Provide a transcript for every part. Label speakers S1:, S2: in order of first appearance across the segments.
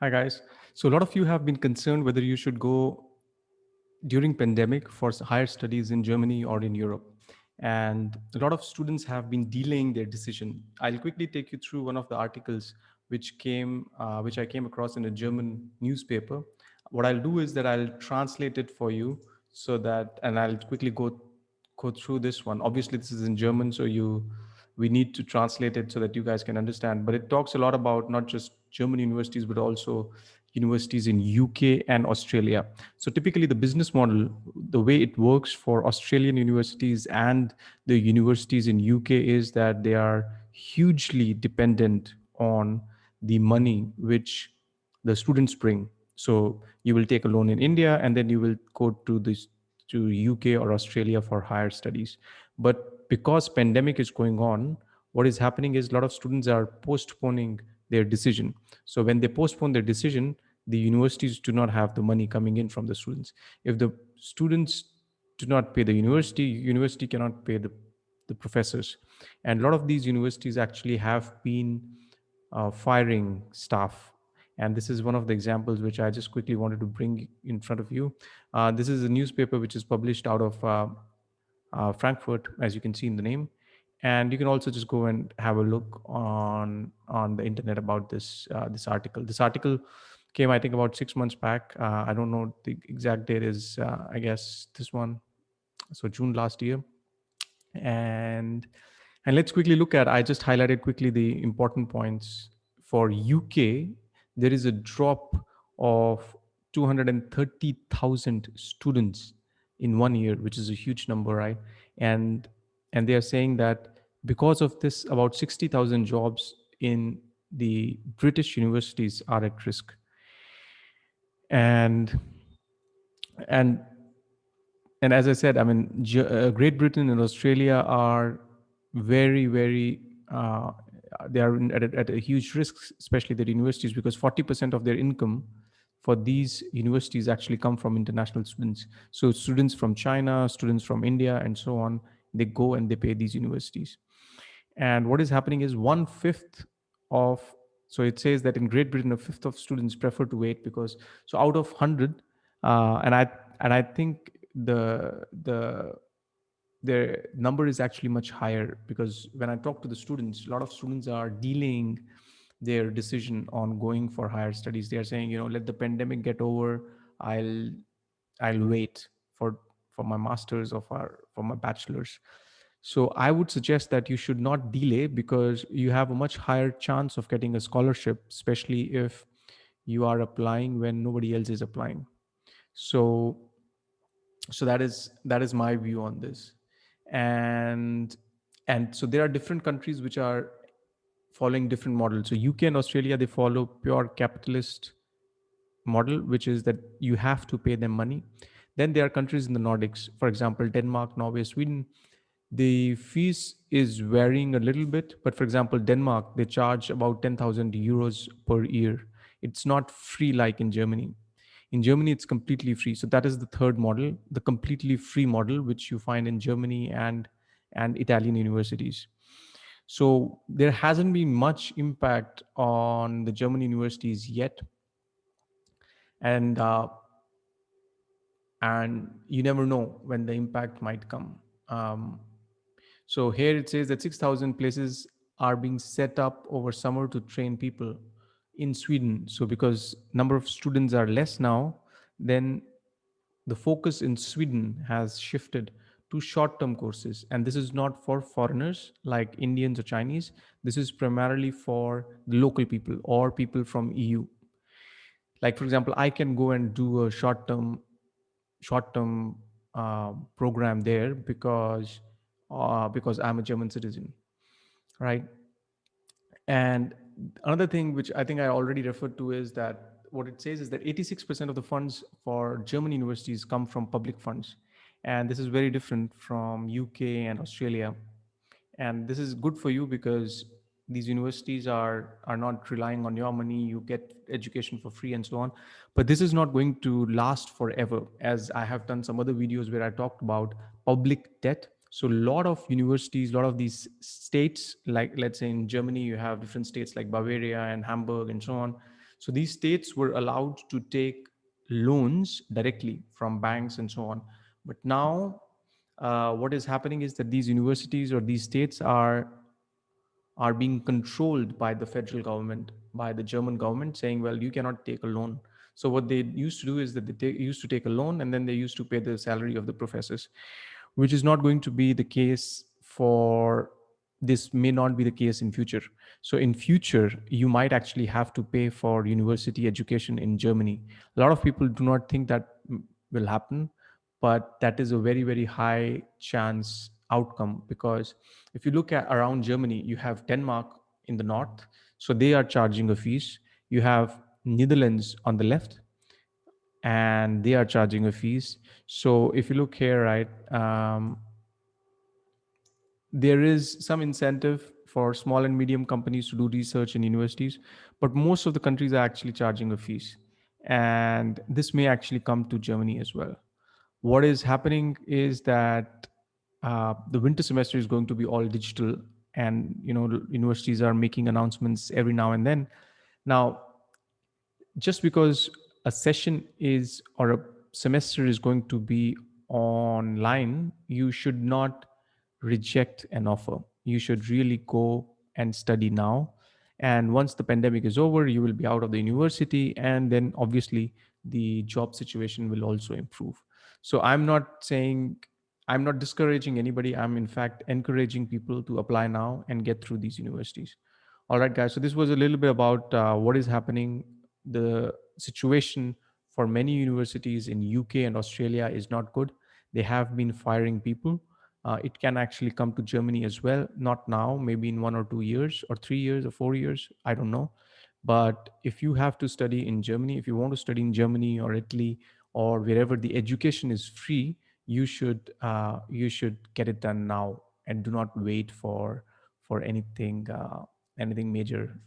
S1: Hi guys. So a lot of you have been concerned whether you should go during pandemic for higher studies in Germany or in Europe. And a lot of students have been delaying their decision. I'll quickly take you through one of the articles which I came across in a German newspaper. What I'll do is that I'll translate it for you and I'll quickly go through this one. Obviously, this is in German, so we need to translate it so that you guys can understand. But it talks a lot about not just German universities, but also universities in UK and Australia. So typically, the business model, the way it works for Australian universities and the universities in UK is that they are hugely dependent on the money which the students bring. So you will take a loan in India, and then you will go to UK or Australia for higher studies. But because pandemic is going on, what is happening is a lot of students are postponing their decision. So when they postpone their decision, the universities do not have the money coming in from the students. If the students do not pay the university cannot pay the professors. And a lot of these universities actually have been firing staff. And this is one of the examples which I just quickly wanted to bring in front of you. This is a newspaper which is published out of Frankfurt, as you can see in the name. And you can also just go and have a look on the internet about this article. This article came, I think, about 6 months back. I don't know the exact date is, I guess, this one, so June last year. And and let's quickly look at, I just highlighted quickly the important points. For UK, there is a drop of 230,000 students in 1 year, which is a huge number, right? And and they are saying that because of this, about 60,000 jobs in the British universities are at risk. And and and as I said, I mean, Great Britain and Australia are very, very, they are at a huge risk, especially the universities, because 40% of their income for these universities actually come from international students. So students from China, students from India, and so on, they go and they pay these universities. And what is happening is one fifth of, so it says that in Great Britain, a fifth of students prefer to wait because, so out of 100, and I think the number is actually much higher, because when I talk to the students, a lot of students are delaying their decision on going for higher studies. They are saying, let the pandemic get over. I'll I'll wait for my masters or for my bachelor's. So I would suggest that you should not delay, because you have a much higher chance of getting a scholarship, especially if you are applying when nobody else is applying. So so that is my view on this. And and so there are different countries which are following different models. So UK and Australia, they follow pure capitalist model, which is that you have to pay them money. Then there are countries in the Nordics, for example, Denmark, Norway, Sweden. The fees is varying a little bit, but for example, Denmark, they charge about 10,000 euros per year. It's not free like in Germany. In Germany, it's completely free. So that is the third model, the completely free model, which you find in Germany and Italian universities. So there hasn't been much impact on the German universities yet. And uh, and you never know when the impact might come. So here it says that 6,000 places are being set up over summer to train people in Sweden. So because number of students are less now, then the focus in Sweden has shifted to short-term courses, and this is not for foreigners like Indians or Chinese. This is primarily for the local people or people from EU. Like for example, I can go and do a short term program there because I'm a German citizen, right? And another thing which I think I already referred to is that what it says is that 86% of the funds for German universities come from public funds, and this is very different from UK and Australia. And this is good for you because these universities are not relying on your money. You get education for free and so on. But this is not going to last forever, as I have done some other videos where I talked about public debt. So a lot of universities, a lot of these states, like let's say in Germany, you have different states like Bavaria and Hamburg and so on. So these states were allowed to take loans directly from banks and so on. But now, what is happening is that these universities or these states are being controlled by the federal government, by the German government, saying, well, you cannot take a loan. So what they used to do is that used to take a loan and then they used to pay the salary of the professors, which is not going to be the case for this may not be the case in future. So in future, you might actually have to pay for university education in Germany. A lot of people do not think that will happen, but that is a very, very high chance outcome, because if you look at around Germany, you have Denmark in the north, so they are charging a fees. You have Netherlands on the left, and they are charging a fees. So if you look here, right, there is some incentive for small and medium companies to do research in universities, but most of the countries are actually charging a fees, and this may actually come to Germany as well. What is happening is that the winter semester is going to be all digital, and universities are making announcements every now and then. Now, just because a session is or a semester is going to be online, you should not reject an offer. You should really go and study now. And once the pandemic is over, you will be out of the university, and then obviously the job situation will also improve. So I'm not discouraging anybody. I'm in fact encouraging people to apply now and get through these universities. All right, guys. So this was a little bit about what is happening. The situation for many universities in UK and Australia is not good. They have been firing people. It can actually come to Germany as well. Not now, maybe in 1 or 2 years, or 3 years, or 4 years. I don't know. But if you have to study in Germany, if you want to study in Germany or Italy or wherever the education is free, you should get it done now and do not wait for anything major,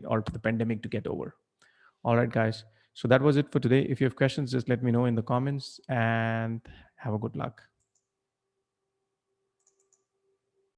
S1: or the pandemic to get over. All right, guys. So that was it for today. If you have questions, just let me know in the comments, and have a good luck.